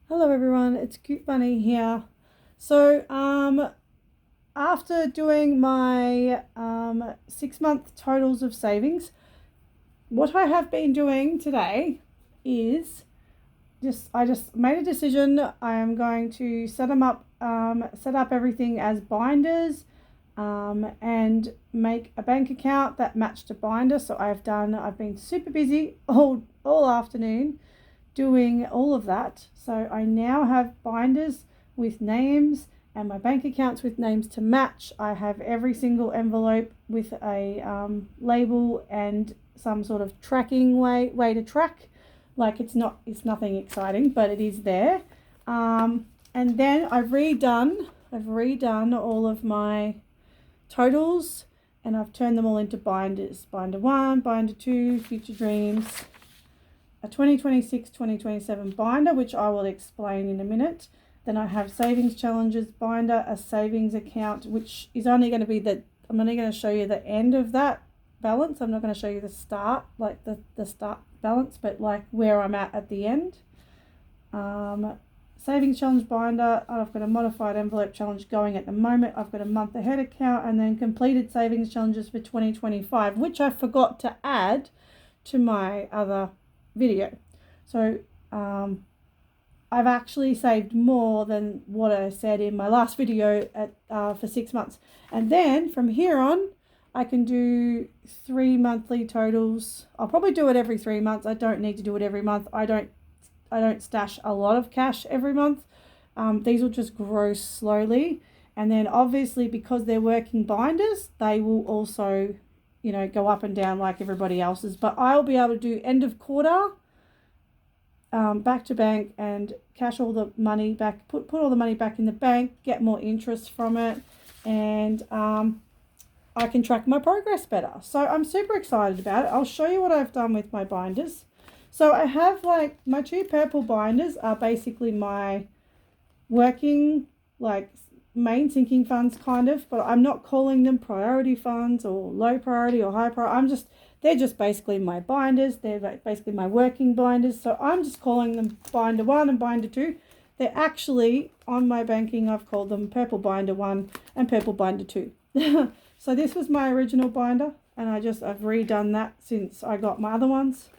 Hello everyone, it's Cute Bunny here. So, after doing my 6 month totals of savings, what I have been doing today is I just made a decision. I am going to set up everything as binders, and make a bank account that matched a binder. So I've been super busy all afternoon doing all of that. So I now have binders with names and my bank accounts with names to match. I have every single envelope with a label and some sort of tracking way to track. Like it's nothing exciting, but it is there. And then I've redone all of my totals and I've turned them all into binders. Binder 1, binder 2, future dreams, a 2026-2027 binder, which I will explain in a minute. Then I have savings challenges binder, a savings account, which is only going to be I'm only going to show you the end of that balance. I'm not going to show you the start, like the start balance, but like where I'm at the end. Savings challenge binder, I've got a modified envelope challenge going at the moment. I've got a month ahead account and then completed savings challenges for 2025, which I forgot to add to my other video. So I've actually saved more than what I said in my last video for 6 months. And then from here on, I can do 3 monthly totals. I'll probably do it every 3 months. I don't need to do it every month. I don't stash a lot of cash every month. These will just grow slowly. And then obviously because they're working binders, they will also, go up and down like everybody else's. But I'll be able to do end of quarter, back to bank, and cash all the money back, put all the money back in the bank, get more interest from it, and I can track my progress better. So I'm super excited about it. I'll show you what I've done with my binders. So I have my two purple binders are basically my working main sinking funds kind of, but I'm not calling them priority funds or low priority or high priority. They're just basically my binders. They're basically my working binders. So I'm just calling them binder 1 and binder 2. They're actually on my banking. I've called them purple binder 1 and purple binder 2. So this was my original binder and I've redone that since I got my other ones.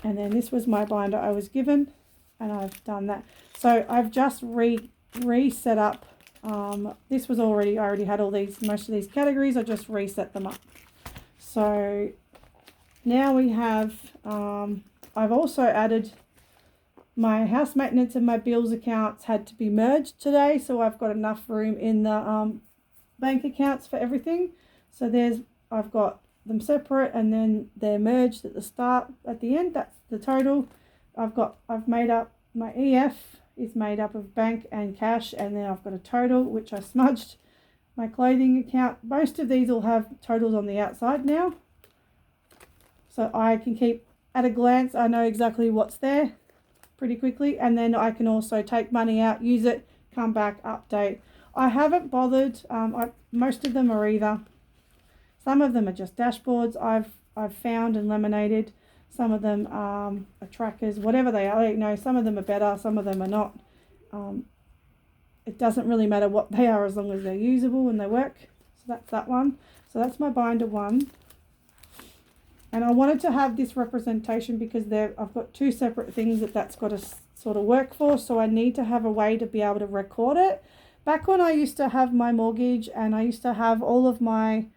And then this was my binder I was given and I've done that. So I've just reset up. I already had most of these categories. I just reset them up. So now we have, I've also added my house maintenance and my bills accounts had to be merged today. So I've got enough room in the bank accounts for everything. So I've got them separate and then they're merged at the end. That's the total. I've made up my EF is made up of bank and cash, and then I've got a total which I smudged. My clothing account, most of these will have totals on the outside now, so I can keep at a glance. I know exactly what's there pretty quickly, and then I can also take money out, use it, come back, update. I haven't bothered. Most of them are some of them are just dashboards I've found and laminated. Some of them are trackers, whatever they are. Some of them are better, some of them are not. It doesn't really matter what they are as long as they're usable and they work. So that's that one. So that's my binder 1. And I wanted to have this representation because I've got 2 separate things that's got to sort of work for. So I need to have a way to be able to record it. Back when I used to have my mortgage and I used to have all of my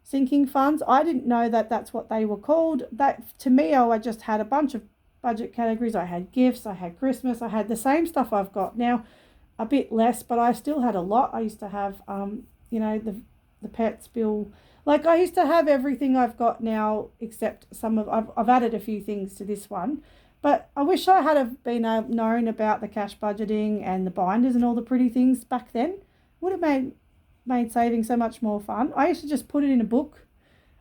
sinking funds, I didn't know that that's what they were called. That to me, I just had a bunch of budget categories. I had gifts, I had Christmas, I had the same stuff I've got now, a bit less, but I still had a lot. I used to have the pets bill. I used to have everything I've got now except I've added a few things to this one. But I wish I had have been known about the cash budgeting and the binders and all the pretty things back then. Would have made saving so much more fun. I used to just put it in a book,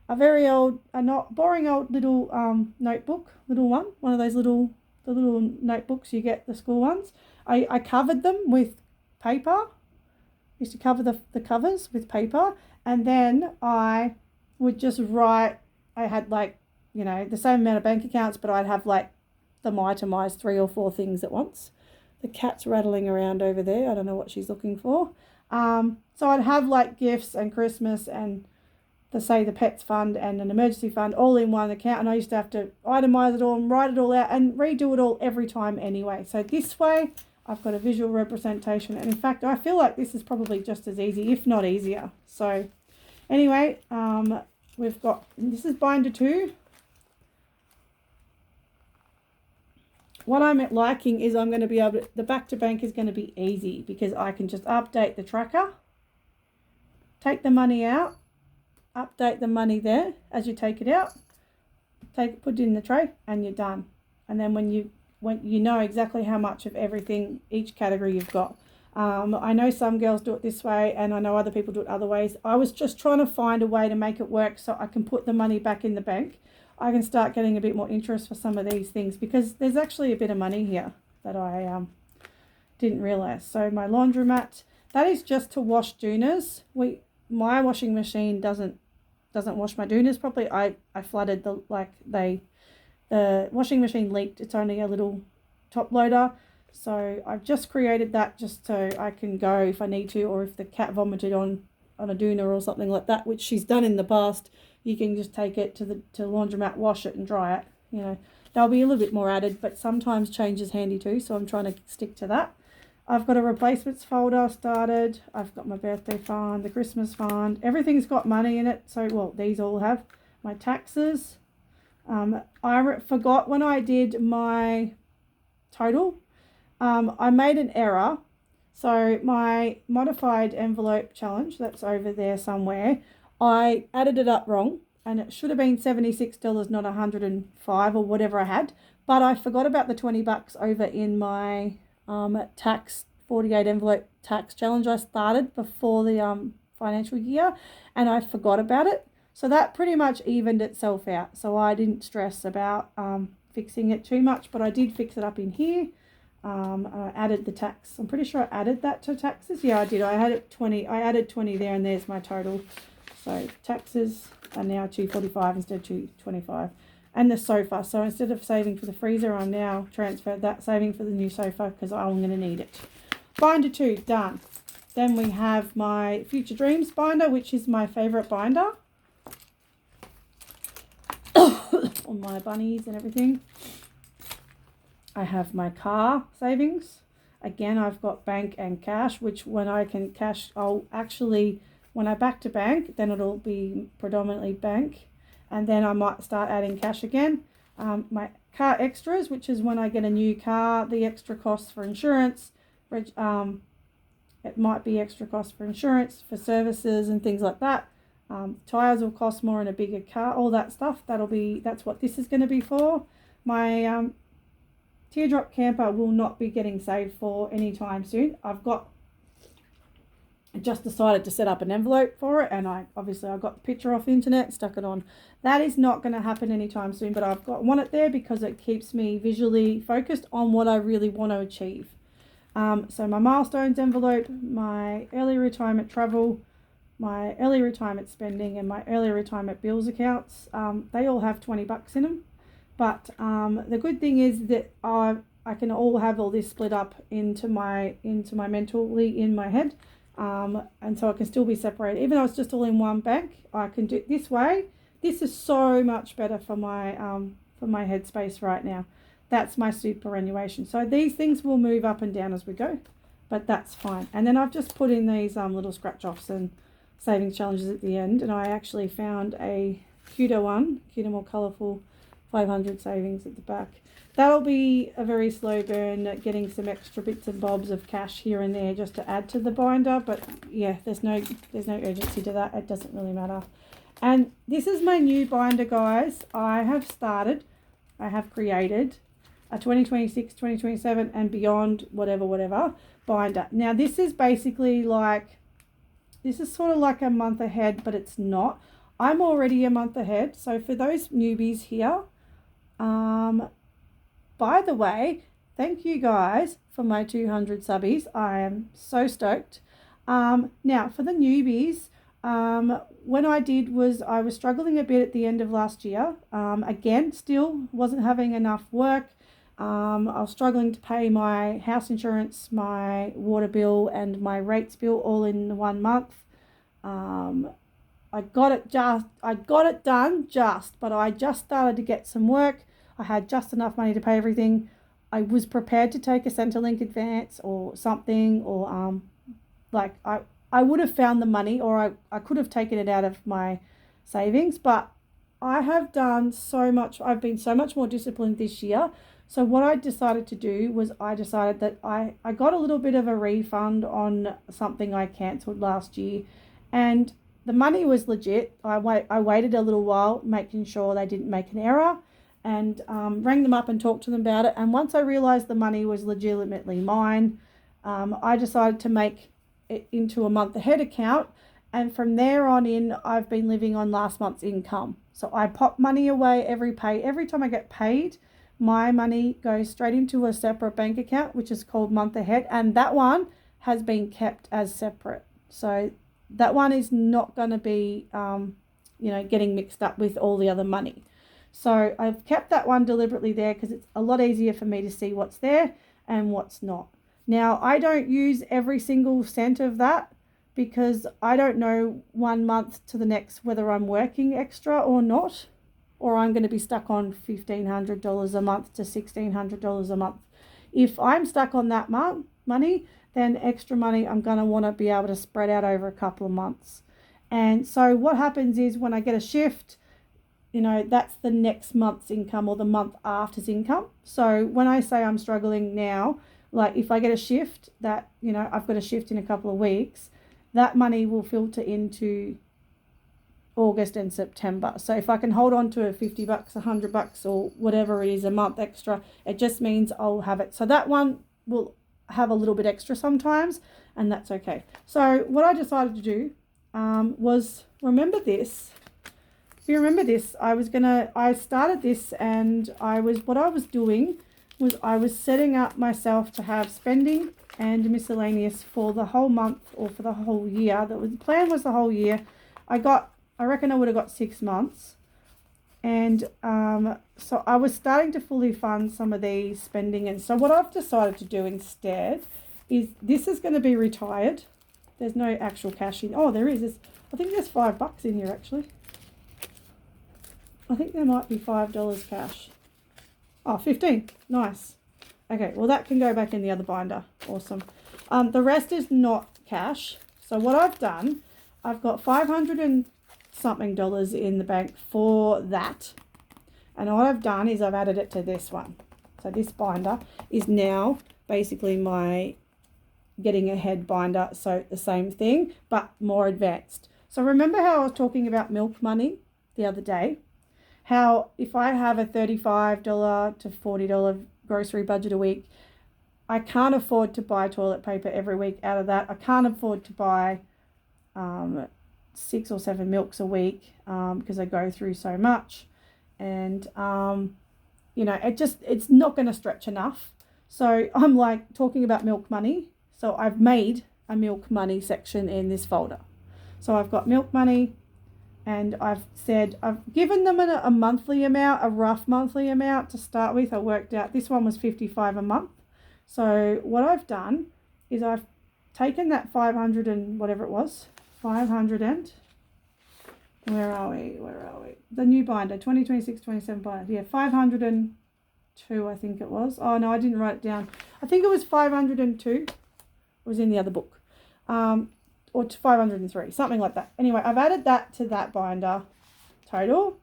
not boring old little notebook, one of those the little notebooks you get, the school ones. I covered them with paper. Used to cover the covers with paper, and then I would just write. I had the same amount of bank accounts, but I'd have them itemized 3 or 4 things at once. The cat's rattling around over there. I don't know what she's looking for. So I'd have like gifts and Christmas and the pets fund and an emergency fund all in one account, and I used to have to itemize it all and write it all out and redo it all every time anyway. So this way I've got a visual representation, and in fact I feel like this is probably just as easy, if not easier. So anyway, we've got, this is binder 2. What I'm liking is I'm going to be able to, the back to bank is going to be easy because I can just update the tracker, take the money out, update the money there as you take it out, put it in the tray, and you're done. And then when you know exactly how much of everything, each category you've got. I know some girls do it this way, and I know other people do it other ways. I was just trying to find a way to make it work so I can put the money back in the bank. I can start getting a bit more interest for some of these things because there's actually a bit of money here that I didn't realize. So my laundromat, that is just to wash Doonas. My washing machine doesn't wash my Doonas properly. I flooded the washing machine leaked. It's only a little top loader. So I've just created that just so I can go if I need to, or if the cat vomited on a doona or something like that, which she's done in the past, you can just take it to the laundromat, wash it and dry it. You know, there'll be a little bit more added, but sometimes change is handy too. So I'm trying to stick to that. I've got a replacements folder started. I've got my birthday fund, the Christmas fund. Everything's got money in it. So, well, these all have my taxes. I forgot when I did my total, I made an error. So my modified envelope challenge, that's over there somewhere, I added it up wrong, and it should have been $76, not $105 or whatever I had. But I forgot about the $20 over in my tax 48 envelope tax challenge I started before the financial year, and I forgot about it. So that pretty much evened itself out. So I didn't stress about fixing it too much, but I did fix it up in here. I added the tax. I'm pretty sure I added that to taxes. Yeah, I did. I had it 20. I added 20 there, and there's my total. So taxes are now $245 instead of $225. And the sofa. So instead of saving for the freezer, I'm now transferred that, saving for the new sofa because I'm going to need it. Binder 2, done. Then we have my Future Dreams binder, which is my favourite binder. All my bunnies and everything. I have my car savings. Again, I've got bank and cash, which when I can cash, I'll actually, when I back to bank, then it'll be predominantly bank. And then I might start adding cash again. My car extras, which is when I get a new car, the extra costs for insurance. It might be extra costs for insurance, for services and things like that. Tyres will cost more in a bigger car, all that stuff. That's what this is going to be for. My Teardrop Camper will not be getting saved for anytime soon. I just decided to set up an envelope for it, and I got the picture off the internet, stuck it on. That is not going to happen anytime soon, but I've want it there because it keeps me visually focused on what I really want to achieve. So my milestones envelope, my early retirement travel, my early retirement spending, and my early retirement bills accounts, they all have $20 in them. But the good thing is that I can have all this split up into my mentally in my head, and so it can still be separated. Even though it's just all in one bank, I can do it this way. This is so much better for my headspace right now. That's my superannuation. So these things will move up and down as we go, but that's fine. And then I've just put in these little scratch offs and savings challenges at the end, and I actually found a cuter more colourful 500 savings at the back. That'll be a very slow burn, getting some extra bits and bobs of cash here and there just to add to the binder, but yeah, there's no urgency to that. It doesn't really matter. And this is my new binder, guys. I have created a 2026, 2027 and beyond whatever binder. Now this is basically sort of like a month ahead, but it's not. I'm already a month ahead. So for those newbies here, by the way, thank you guys for my 200 subbies. I am so stoked. Now for the newbies, when I was struggling a bit at the end of last year. Again, still wasn't having enough work. I was struggling to pay my house insurance, my water bill, and my rates bill all in 1 month. I got it done but I just started to get some work. I had just enough money to pay everything. I was prepared to take a Centrelink advance or something, or I would have found the money, or I could have taken it out of my savings, but I have done so much. I've been so much more disciplined this year. So what I decided to do was I decided that I got a little bit of a refund on something I cancelled last year, and the money was legit. I waited a little while, making sure they didn't make an error, and rang them up and talked to them about it. And once I realised the money was legitimately mine, I decided to make it into a month ahead account. And from there on in, I've been living on last month's income. So I pop money away every time I get paid. My money goes straight into a separate bank account, which is called Month Ahead, and that one has been kept as separate. So that one is not going to be, getting mixed up with all the other money. So I've kept that one deliberately there because it's a lot easier for me to see what's there and what's not. Now, I don't use every single cent of that because I don't know 1 month to the next whether I'm working extra or not, or I'm going to be stuck on $1,500 a month to $1,600 a month. If I'm stuck on that money, then extra money I'm going to want to be able to spread out over a couple of months. And so what happens is when I get a shift, that's the next month's income or the month after's income. So when I say I'm struggling now, like if I get a shift that, I've got a shift in a couple of weeks, that money will filter into August and September. So if I can hold on to $50, $100 or whatever it is a month extra, it just means I'll have it. So that one will have a little bit extra sometimes, and that's okay. So what I decided to do was remember this. If you remember this, I started this, and what I was doing was I was setting up myself to have spending and miscellaneous for the whole month or for the whole year. The plan was the whole year. I reckon I would have got 6 months. And so I was starting to fully fund some of these spending. And so what I've decided to do instead is this is going to be retired. There's no actual cash in. Oh, there is. I think there's $5 in here actually. I think there might be $5 cash. Oh, 15. Nice. Okay, well that can go back in the other binder. Awesome. The rest is not cash. So what I've done, I've got $500 and something in the bank for that. And what I've done is I've added it to this one. So this binder is now basically my getting ahead binder. So the same thing, but more advanced. So remember how I was talking about milk money the other day? How if I have a $35 to $40 grocery budget a week, I can't afford to buy toilet paper every week out of that. I can't afford to buy 6 or 7 milks a week because I go through so much. And, it's not going to stretch enough. So I'm like talking about milk money. So I've made a milk money section in this folder. So I've got milk money, and I've given them a monthly amount, a rough monthly amount to start with. I worked out this one was $55 a month. So what I've done is I've taken that 500 and whatever it was, 500 and, where are we? The new binder, 2026-27 binder. Yeah, 502 I think it was. Oh no, I didn't write it down. I think it was 502. It was in the other book. Or to 503, something like that. Anyway, I've added that to that binder total.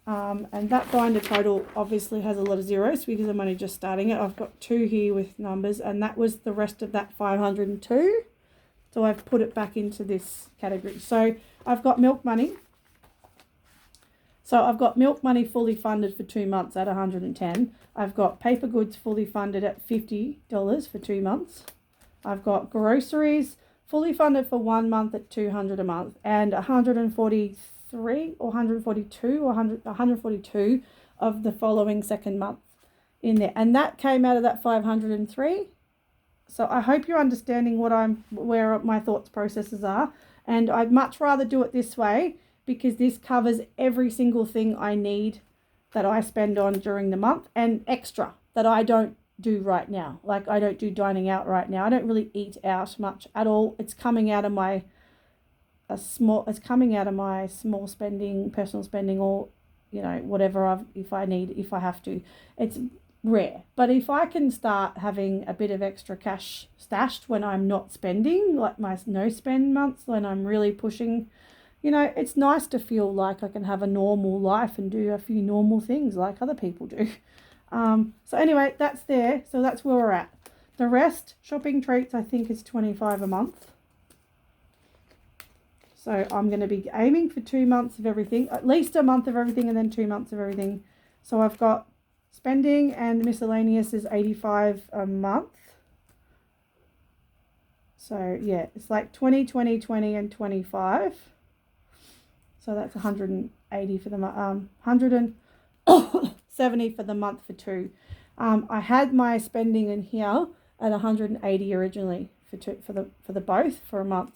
And that binder total obviously has a lot of zeros because I'm only just starting it. I've got 2 here with numbers, and that was the rest of that 502. So I've put it back into this category. So I've got milk money. So I've got milk money fully funded for 2 months at 110. I've got paper goods fully funded at $50 for 2 months. I've got groceries fully funded for 1 month at $200 a month, and 143 or 142 or 142 of the following second month in there, and that came out of that 503. So I hope you're understanding where my thoughts processes are, and I'd much rather do it this way because this covers every single thing I need that I spend on during the month and extra. that I don't do right now. Like I don't do dining out right now. I don't really eat out much at all. It's coming out of my small spending, personal spending, or whatever if I have to. It's rare. But if I can start having a bit of extra cash stashed when I'm not spending, like my no spend months when I'm really pushing, it's nice to feel like I can have a normal life and do a few normal things like other people do. So anyway, that's there. So that's where we're at. The rest, shopping treats, I think is $25 a month. So I'm going to be aiming for 2 months of everything, at least a month of everything, and then 2 months of everything. So I've got spending and miscellaneous is $85 a month. So yeah, it's like 20, 20, 20, and 25. So that's 180 for the month, 170 for the month for 2. I had my spending in here at 180 originally for the both for a month.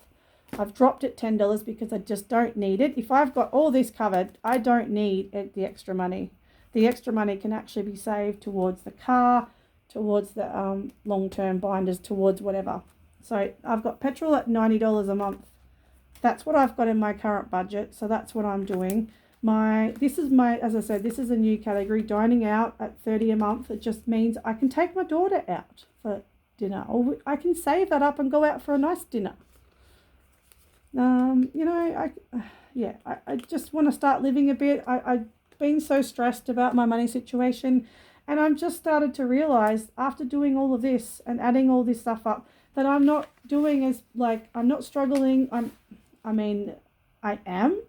I've dropped it $10 because I just don't need it. If I've got all this covered, I don't need the extra money. The extra money can actually be saved towards the car, towards the long-term binders, towards whatever. So I've got petrol at $90 a month. That's what I've got in my current budget. So that's what I'm doing. As I said, this is a new category, dining out at $30 a month. It just means I can take my daughter out for dinner, or I can save that up and go out for a nice dinner. I just want to start living a bit. I've been so stressed about my money situation, and I'm just started to realize after doing all of this and adding all this stuff up that I'm not doing I'm not struggling. I am,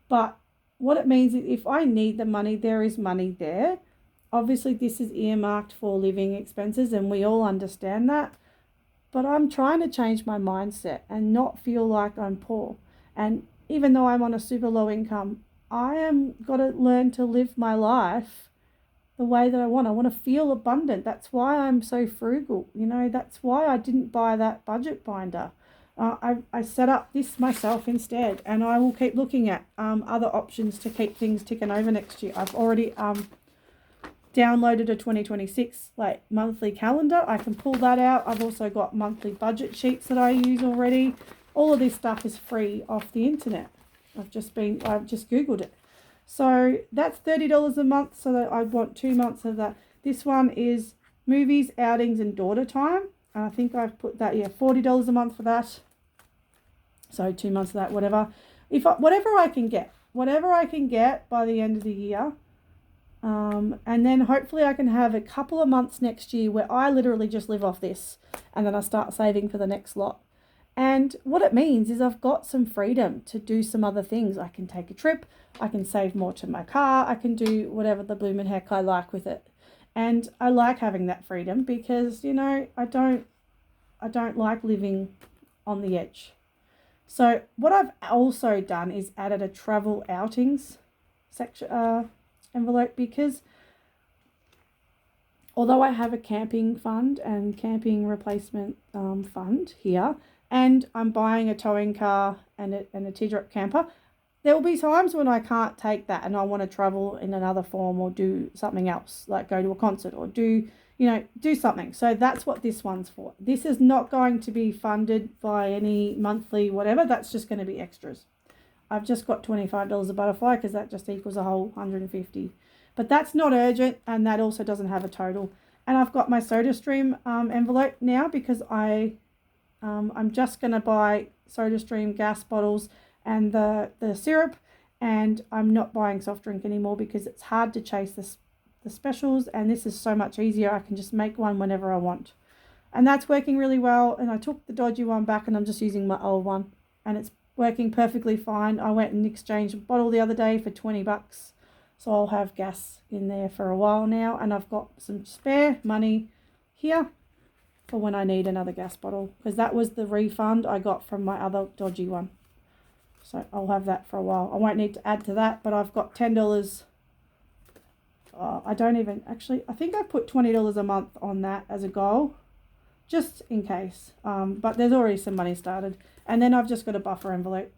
but what it means is if I need the money, there is money there. Obviously, this is earmarked for living expenses, and we all understand that. But I'm trying to change my mindset and not feel like I'm poor. And even though I'm on a super low income, I am got to learn to live my life the way that I want. I want to feel abundant. That's why I'm so frugal. That's why I didn't buy that budget binder. I set up this myself instead, and I will keep looking at other options to keep things ticking over next year. I've already downloaded a 2026 monthly calendar. I can pull that out. I've also got monthly budget sheets that I use already. All of this stuff is free off the internet. I've just Googled it. So that's $30 a month. So that I want 2 months of that. This one is movies, outings, and daughter time. And I think I've put that, $40 a month for that. So 2 months of that, whatever. Whatever I can get by the end of the year. And then hopefully I can have a couple of months next year where I literally just live off this, and then I start saving for the next lot. And what it means is I've got some freedom to do some other things. I can take a trip, I can save more to my car, I can do whatever the bloomin' heck I like with it. And I like having that freedom because, I don't like living on the edge. So what I've also done is added a travel outings section envelope, because although I have a camping fund and camping replacement fund here, and I'm buying a towing car and a T-drop camper, there will be times when I can't take that and I want to travel in another form or do something else, like go to a concert or do something. So that's what this one's for. This is not going to be funded by any monthly whatever. That's just going to be extras. I've just got $25 a butterfly because that just equals a whole 150. But that's not urgent, and that also doesn't have a total. And I've got my SodaStream envelope now because I'm just going to buy SodaStream gas bottles and the syrup, and I'm not buying soft drink anymore because it's hard to chase the specials, and this is so much easier. I can just make one whenever I want. And that's working really well, and I took the dodgy one back and I'm just using my old one, and it's working perfectly fine. I went and exchanged a bottle the other day for $20, so I'll have gas in there for a while now, and I've got some spare money here for when I need another gas bottle, because that was the refund I got from my other dodgy one. So I'll have that for a while. I won't need to add to that, but I've got $10. I think I put $20 a month on that as a goal, just in case. But there's already some money started. And then I've just got a buffer envelope.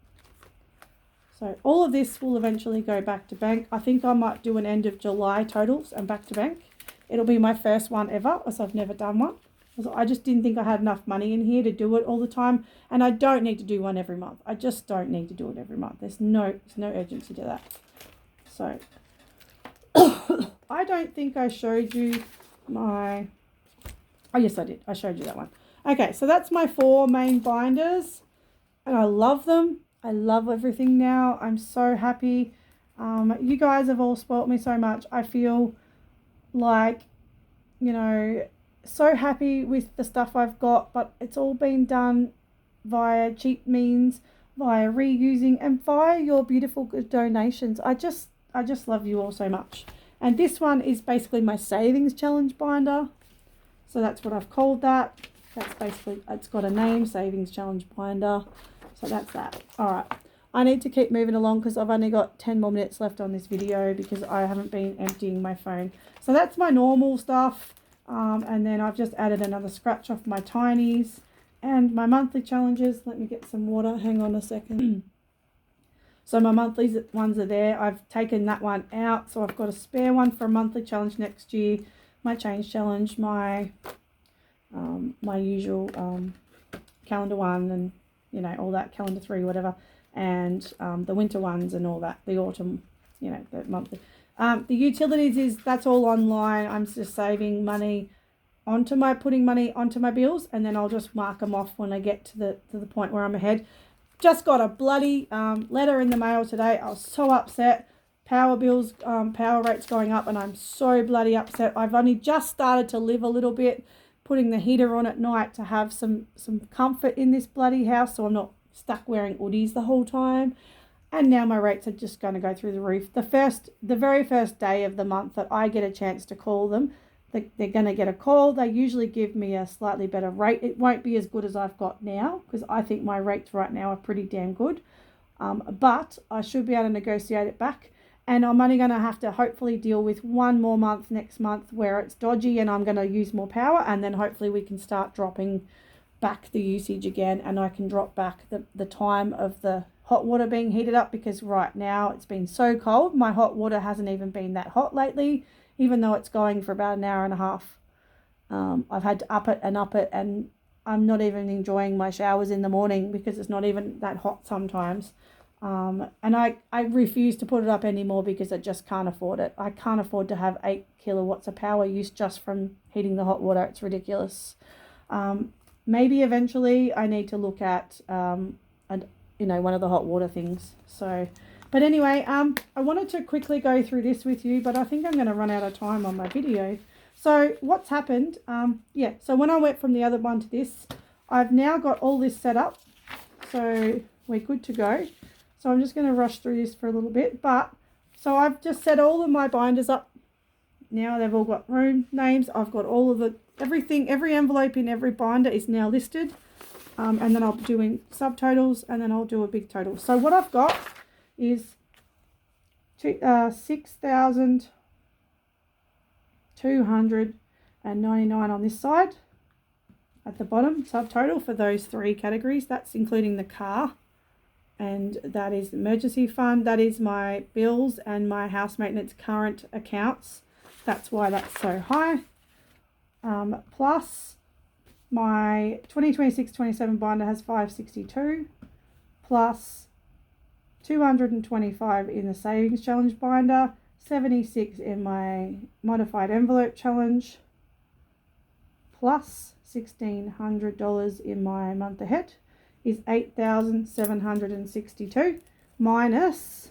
So all of this will eventually go back to bank. I think I might do an end of July totals and back to bank, It'll be my first one ever, as I've never done one. I just didn't think I had enough money in here to do it all the time. And I don't need to do one every month. I just don't need to do it every month. There's no urgency to that. So, I don't think I showed you my... Oh, yes, I did. I showed you that one. Okay, so that's my 4 main binders. And I love them. I love everything now. I'm so happy. You guys have all spoilt me so much. I feel like, you know, so happy with the stuff I've got, but it's all been done via cheap means, via reusing, and via your beautiful good donations. I just love you all so much. And this one is basically my savings challenge binder. So that's what I've called that. That's basically, it's got a name, savings challenge binder. So that's that. All right. I need to keep moving along because I've only got 10 more minutes left on this video because I haven't been emptying my phone. So that's my normal stuff. And then I've just added another scratch off my tinies and my monthly challenges. Let me get some water. Hang on a second. So my monthly ones are there. I've taken that one out. So I've got a spare one for a monthly challenge next year. My change challenge, my usual calendar one, and you know, all that, calendar 3, whatever, and the winter ones and all that, the autumn, you know, the monthly. The utilities that's all online. I'm just saving money putting money onto my bills, and then I'll just mark them off when I get to the point where I'm ahead. Just got a bloody letter in the mail today. I was so upset. Power bills, power rates going up, and I'm so bloody upset. I've only just started to live a little bit, putting the heater on at night to have some comfort in this bloody house, so I'm not stuck wearing hoodies the whole time. And now my rates are just going to go through the roof. The very first day of the month that I get a chance to call them, they're going to get a call. They usually give me a slightly better rate. It won't be as good as I've got now because I think my rates right now are pretty damn good. But I should be able to negotiate it back. And I'm only going to have to hopefully deal with one more month next month where it's dodgy and I'm going to use more power. And then hopefully we can start dropping back the usage again. And I can drop back the time of the hot water being heated up, because right now it's been so cold. My hot water hasn't even been that hot lately, even though it's going for about an hour and a half. I've had to up it, and I'm not even enjoying my showers in the morning because it's not even that hot sometimes. And I refuse to put it up anymore because I just can't afford it. I can't afford to have 8 kilowatts of power use just from heating the hot water. It's ridiculous. Maybe eventually I need to look at one of the hot water things. So, but anyway, I wanted to quickly go through this with you, but I think I'm going to run out of time on my video. So what's happened? So when I went from the other one to this, I've now got all this set up. So we're good to go. So I'm just going to rush through this for a little bit. So I've just set all of my binders up. Now they've all got room names. I've got all of everything, every envelope in every binder is now listed. And then I'll be doing subtotals, and then I'll do a big total. So what I've got is 6,299 on this side at the bottom, subtotal for those 3 categories. That's including the car, and that is the emergency fund. That is my bills and my house maintenance current accounts. That's why that's so high. Plus my 2026-27 binder has 562, plus 225 in the savings challenge binder, 76 in my modified envelope challenge, plus $1,600 in my month ahead is 8,762, minus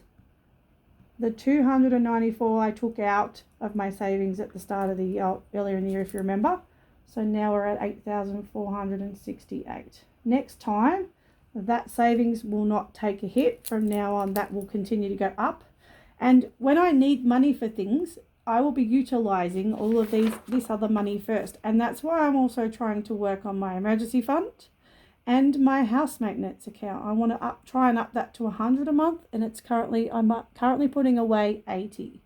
the 294 I took out of my savings at the start of the year, earlier in the year, if you remember. So now we're at 8,468. Next time, that savings will not take a hit. From now on, that will continue to go up. And when I need money for things, I will be utilizing all of this other money first. And that's why I'm also trying to work on my emergency fund and my house maintenance account. I want to try and up that to 100 a month, and I'm currently putting away 80.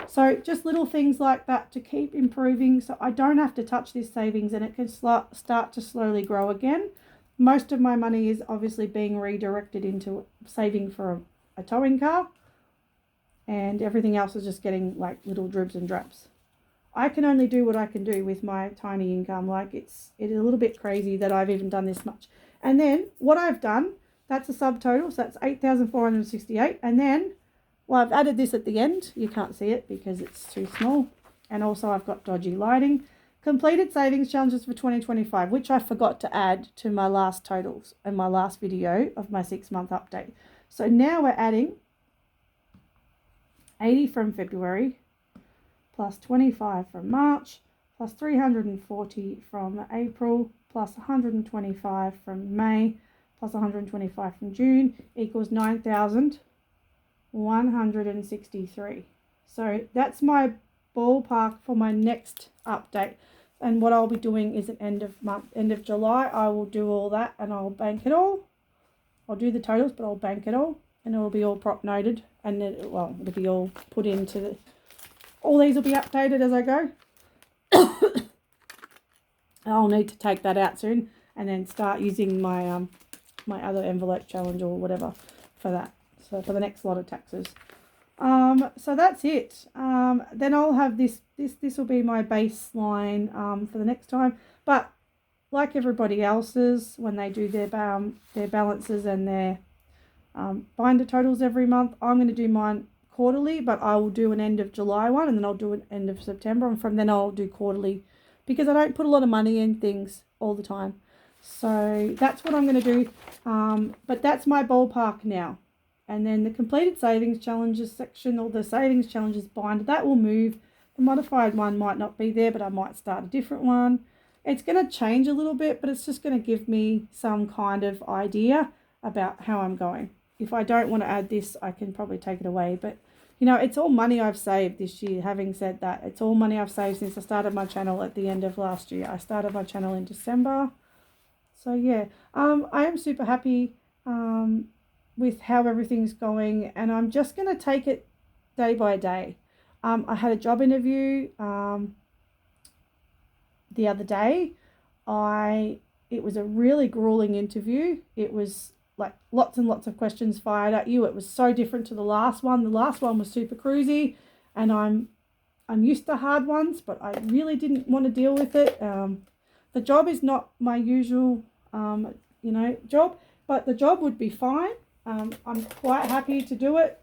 So just little things like that to keep improving, so I don't have to touch this savings and it can start to slowly grow again. Most of my money is obviously being redirected into saving for a towing car, and everything else is just getting like little dribs and drabs. I can only do what I can do with my tiny income. Like it is a little bit crazy that I've even done this much. And then what I've done, that's a subtotal, so that's 8,468. And then, well, I've added this at the end. You can't see it because it's too small. And also I've got dodgy lighting. Completed savings challenges for 2025, which I forgot to add to my last totals and my last video of my 6-month update. So now we're adding 80 from February, plus 25 from March, plus 340 from April, plus 125 from May, plus 125 from June, equals 9,163. So that's my ballpark for my next update. And what I'll be doing is at end of July, I will do all that and I'll bank it all. I'll do the totals, but I'll bank it all and it will be all prop noted, and it'll be all put into the, all these will be updated as I go. I'll need to take that out soon and then start using my my other envelope challenge or whatever for that. So for the next lot of taxes. So that's it. Then I'll have this will be my baseline for the next time. But like everybody else's, when they do their balances and their binder totals every month, I'm going to do mine quarterly, but I will do an end of July one and then I'll do an end of September, and from then I'll do quarterly because I don't put a lot of money in things all the time. So that's what I'm going to do. But that's my ballpark now. And then the completed savings challenges section, or the savings challenges binder, that will move. The modified one might not be there, but I might start a different one. It's going to change a little bit, but it's just going to give me some kind of idea about how I'm going. If I don't want to add this, I can probably take it away. But, you know, it's all money I've saved this year. Having said that, it's all money I've saved since I started my channel at the end of last year. I started my channel in December. So, yeah, I am super happy with how everything's going, and I'm just going to take it day by day. I had a job interview the other day. It was a really grueling interview. It was like lots and lots of questions fired at you. It was so different to the last one. The last one was super cruisy, and I'm used to hard ones, but I really didn't want to deal with it. The job is not my usual job, but the job would be fine. I'm quite happy to do it.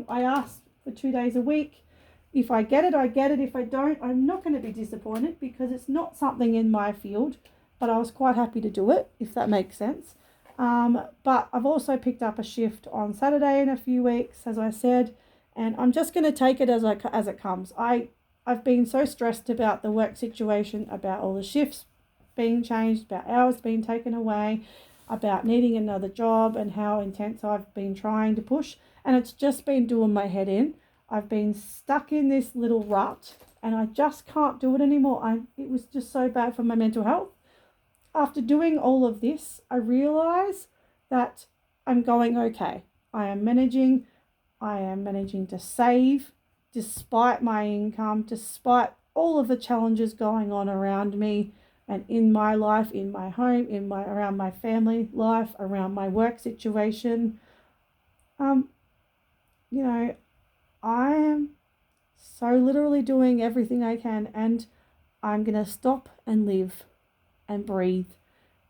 I asked for 2 days a week. If I get it, I get it. If I don't, I'm not going to be disappointed because it's not something in my field, but I was quite happy to do it, if that makes sense. But I've also picked up a shift on Saturday in a few weeks, as I said, and I'm just going to take it as it comes. I've been so stressed about the work situation, about all the shifts being changed, about hours being taken away, about needing another job and how intense I've been trying to push, and it's just been doing my head in. I've been stuck in this little rut and I just can't do it anymore. It was just so bad for my mental health. After doing all of this, I realise that I'm going okay. I am managing to save despite my income, despite all of the challenges going on around me and in my life, in my home, around my family life, around my work situation. I am so literally doing everything I can, and I'm going to stop and live and breathe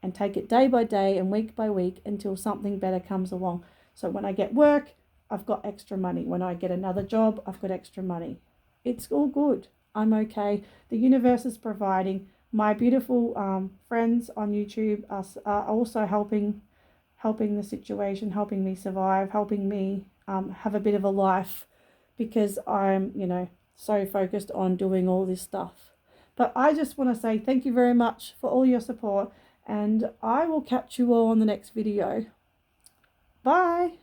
and take it day by day and week by week until something better comes along. So when I get work, I've got extra money. When I get another job, I've got extra money. It's all good. I'm okay. The universe is providing. My beautiful friends on YouTube are also helping the situation, helping me survive, helping me have a bit of a life, because I'm, so focused on doing all this stuff. But I just want to say thank you very much for all your support, and I will catch you all on the next video. Bye.